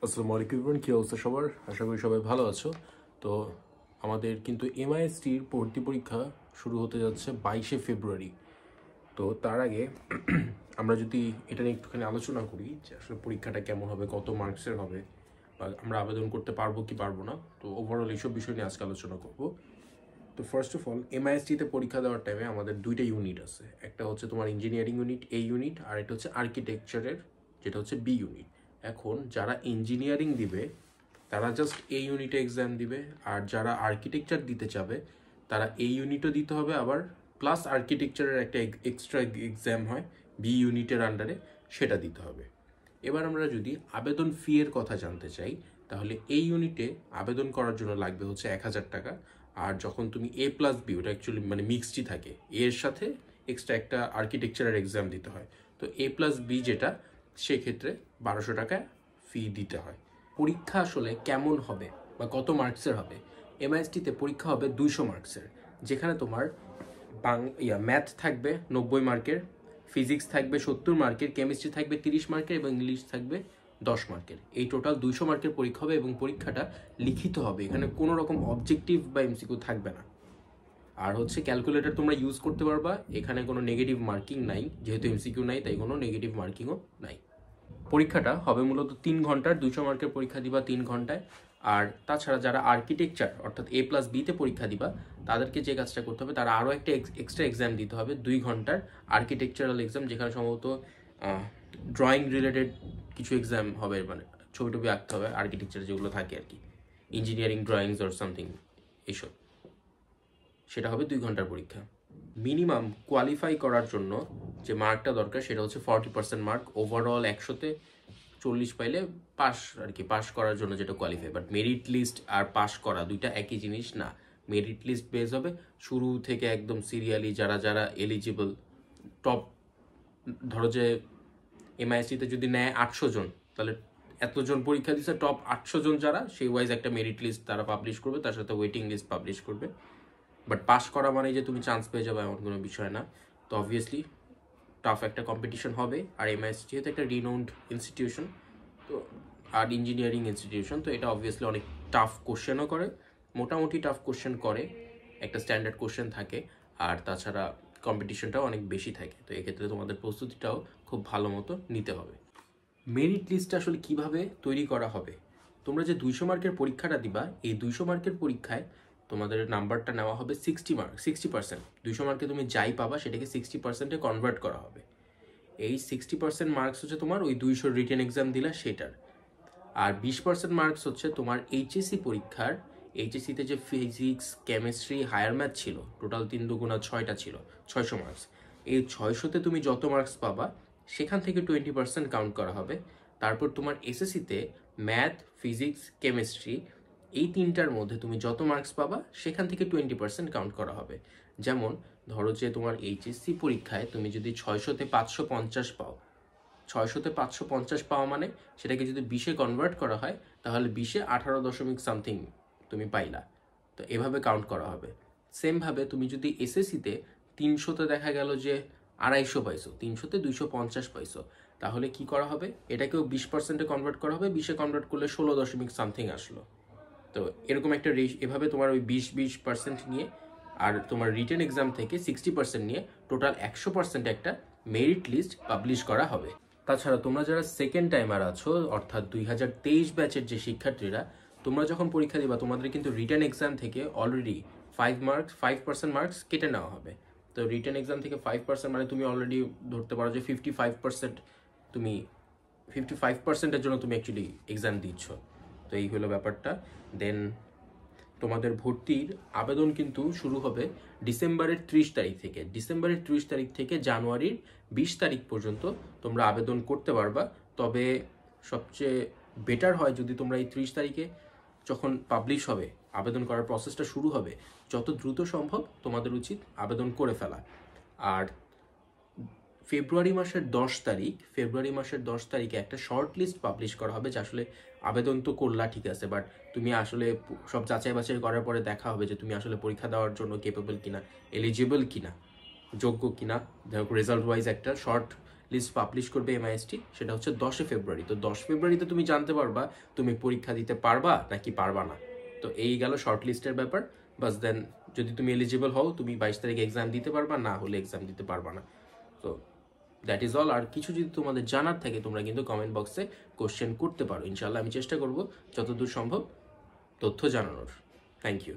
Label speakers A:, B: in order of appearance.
A: আসসালামু আলাইকুম এভরিওয়ান, কি অবস্থা সবার? আশা করি সবাই ভালো আছো। তো আমাদের কিন্তু এমআইএসটির ভর্তি পরীক্ষা শুরু হতে যাচ্ছে 22শে ফেব্রুয়ারি। তো তার আগে আমরা যদি এটা নিয়ে একটুখানি আলোচনা করি যে আসলে পরীক্ষাটা কেমন হবে, কত মার্কসের হবে, বা আমরা আবেদন করতে পারবো কি পারবো না। তো ওভারঅল এইসব বিষয় নিয়ে আজকে আলোচনা করব। তো ফার্স্ট অফ অল, এমআইএসটিতে পরীক্ষা দেওয়ার টাইমে আমাদের দুইটা ইউনিট আছে। একটা হচ্ছে তোমার ইঞ্জিনিয়ারিং ইউনিট, এ ইউনিট, আর একটা হচ্ছে আর্কিটেকচারের, যেটা হচ্ছে বি ইউনিট। এখন যারা ইঞ্জিনিয়ারিং দিবে তারা জাস্ট এই ইউনিটে এক্সাম দিবে, আর যারা আর্কিটেকচার দিতে চাবে তারা এই ইউনিটও দিতে হবে, আবার প্লাস আর্কিটেকচারের একটা এক্সট্রা এক্সাম হয় বি ইউনিটের আন্ডারে, সেটা দিতে হবে। এবার আমরা যদি আবেদন ফি এর কথা জানতে চাই, তাহলে এই ইউনিটে আবেদন করার জন্য লাগবে হচ্ছে 1000 টাকা। আর যখন তুমি এ প্লাস বি, ওটা অ্যাকচুয়ালি মানে মিক্সডই থাকে, এর সাথে এক্সট্রা একটা আর্কিটেকচারের এক্সাম দিতে হয়। তো এ প্লাস বি যেটা, সেক্ষেত্রে 1200 টাকা ফি দিতে হয়। পরীক্ষা আসলে কেমন হবে বা কত মার্কসের হবে? এমআইএসটিতে পরীক্ষা হবে 200 মার্কসের, যেখানে তোমার ম্যাথ থাকবে 90 মার্কের, ফিজিক্স থাকবে 70 মার্কের, কেমিস্ট্রি থাকবে 30 মার্কের এবং ইংলিশ থাকবে 10 মার্কের। এই টোটাল 200 মার্কের পরীক্ষা হবে এবং পরীক্ষাটা লিখিত হবে। এখানে কোনো রকম অবজেক্টিভ বা এমসিকিউ থাকবে না। আর হচ্ছে ক্যালকুলেটর তোমরা ইউজ করতে পারবা, এখানে কোনো নেগেটিভ মার্কিং নাই, যেহেতু এমসিকিউ নাই তাই কোনো নেগেটিভ মার্কিংও নাই। পরীক্ষাটা হবে মূলত 3 ঘন্টার, 200 মার্কের পরীক্ষা দিবা 3 ঘন্টায়। আর তাছাড়া যারা আর্কিটেকচার অর্থাৎ এ প্লাস বিতে পরীক্ষা দিবা, তাদেরকে যে কাজটা করতে হবে, তারা আরও একটা এক্সট্রা এক্সাম দিতে হবে, 2 ঘন্টার আর্কিটেকচারাল এক্সাম, যেখানে সম্ভবত ড্রয়িং রিলেটেড কিছু এক্সাম হবে, মানে ছবি টবি আঁকতে হবে, আর্কিটেকচার যেগুলো থাকে আর কি, ইঞ্জিনিয়ারিং ড্রয়িংস অর সামথিং এইসব, সেটা হবে 2 ঘন্টার পরীক্ষা। মিনিমাম কোয়ালিফাই করার জন্য যে মার্কটা দরকার সেটা হচ্ছে 40% মার্ক। ওভারঅল 100-তে 40 পাইলে পাস আর কি, পাস করার জন্য যেটা কোয়ালিফাই। বাট মেরিট লিস্ট আর পাস করা দুইটা একই জিনিস না। মেরিট লিস্ট বেস হবে শুরু থেকে একদম সিরিয়ালি যারা যারা এলিজিবল। টপ, ধরো যে এমআইএসটিতে যদি নেয় 800 জন, তাহলে এতজন পরীক্ষা দিচ্ছে, টপ 800 জন যারা, সেই ওয়াইজ একটা মেরিট লিস্ট তারা পাবলিশ করবে, তার সাথে ওয়েটিং লিস্ট পাবলিশ করবে। বাট পাস করা মানে যে তুমি চান্স পেয়ে যাবে এমন কোনো বিষয় না। তো অবভিয়াসলি টাফ একটা কম্পিটিশন হবে। আর এমআইএসটি যেহেতু একটা রিনাউন্ড ইনস্টিটিউশন, তো আর ইঞ্জিনিয়ারিং ইনস্টিটিউশন, তো এটা অবভিয়াসলি অনেক টাফ কোশ্চেনও করে, মোটামুটি টাফ কোশ্চেন করে, একটা স্ট্যান্ডার্ড কোশ্চেন থাকে। আর তাছাড়া কম্পিটিশনটাও অনেক বেশি থাকে। তো এক্ষেত্রে তোমাদের প্রস্তুতিটাও খুব ভালো মতো নিতে হবে। মেরিট লিস্টটা আসলে কিভাবে তৈরি করা হবে? তোমরা যে 200 মার্কের পরীক্ষাটা দিবা, এই 200 মার্কের পরীক্ষায় তোমাদের নাম্বারটা নেওয়া হবে 60%। 200 মার্কে তুমি যাই পাবা সেটাকে 60%-এ কনভার্ট করা হবে। এই 60% মার্কস হচ্ছে তোমার ওই 200 রিটেন এক্সাম দিলা সেটার। আর 20% মার্কস হচ্ছে তোমার এইচএসসি পরীক্ষার। এইচএসসিতে যে ফিজিক্স, কেমিস্ট্রি, হায়ার ম্যাথ ছিল, টোটাল 3 দুগুণা 6টা ছিল, 600 মার্কস। এই 600-তে তুমি যত মার্কস পাবা সেখান থেকে 20% কাউন্ট করা হবে। তারপর তোমার এসএসসিতে ম্যাথ, ফিজিক্স, কেমিস্ট্রি, এই তিনটার মধ্যে তুমি যত মার্কস পাবা সেখান থেকে 20% কাউন্ট করা হবে। যেমন ধরো যে তোমার এইচএসসি পরীক্ষায় তুমি যদি 600-তে 550 পাও, 600-তে 550 পাওয়া মানে সেটাকে যদি 20-এ কনভার্ট করা হয়, তাহলে 20-এ 18 দশমিক সামথিং তুমি পাইলা। তো এভাবে কাউন্ট করা হবে। সেমভাবে তুমি যদি এসএসসিতে 300-তে দেখা গেল যে 250 পাইছো, 300-তে 250 পাইছো, তাহলে কি করা হবে? এটাকেও 20%-এ কনভার্ট করা হবে, 20-এ কনভার্ট করলে 16 দশমিক সামথিং আসলো। তো এরকম একটা এভাবে তোমার ওই 20% নিয়ে আর তোমার রিটেন এক্সাম থেকে 60% নিয়ে টোটাল 100% একটা মেরিট লিস্ট পাবলিশ করা হবে। তাছাড়া তোমরা যারা সেকেন্ড টাইমার আছো, অর্থাৎ 2023 ব্যাচের যে শিক্ষার্থীরা, তোমরা যখন পরীক্ষা দিবা তোমাদের কিন্তু রিটেন এক্সাম থেকে অলরেডি 5% মার্কস কেটে নেওয়া হবে। তো রিটেন এক্সাম থেকে 5% মানে তুমি অলরেডি ধরতে পারো যে 55%, তুমি 55%-এর জন্য তুমি অ্যাকচুয়ালি এক্সাম দিচ্ছ। তো এই হলো ব্যাপারটা। দেন তোমাদের ভর্তির আবেদন কিন্তু শুরু হবে ডিসেম্বরের 30 তারিখ থেকে। ডিসেম্বরের 30 তারিখ থেকে জানুয়ারির 20 তারিখ পর্যন্ত তোমরা আবেদন করতে পারবা। তবে সবচেয়ে বেটার হয় যদি তোমরা এই 30 তারিখে যখন পাবলিশ হবে, আবেদন করার প্রসেসটা শুরু হবে, যত দ্রুত সম্ভব তোমাদের উচিত আবেদন করে ফেলা। আর ফেব্রুয়ারি মাসের 10 তারিখে একটা শর্ট লিস্ট পাবলিশ করা হবে, যে আসলে আবেদন তো করলা ঠিক আছে, বাট তুমি আসলে সব যাচাই বাছাই করার পরে দেখা হবে যে তুমি আসলে পরীক্ষা দেওয়ার জন্য কেপেবল কিনা, এলিজিবল কিনা, যোগ্য কিনা। দেখো রেজাল্ট ওয়াইজ একটা শর্ট লিস্ট পাবলিশ করবে এমআইএসটি, সেটা হচ্ছে 10 ফেব্রুয়ারি। তো 10 ফেব্রুয়ারিতে তুমি জানতে পারবা তুমি পরীক্ষা দিতে পারবা নাকি পারবা না। তো এই গেল শর্ট লিস্টের ব্যাপার। বাস দেন যদি তুমি এলিজিবল হও তুমি 22 তারিখে এক্সাম দিতে পারবা, না হলে এক্সাম দিতে পারবা না। তো দ্যাট ইজ অল। আর কিছু যদি তোমাদের জানার থাকে তোমরা কিন্তু কমেন্ট বক্সে কোশ্চেন করতে পারো, ইনশাল্লাহ আমি চেষ্টা করব যতদূর সম্ভব তথ্য জানানোর। Thank you.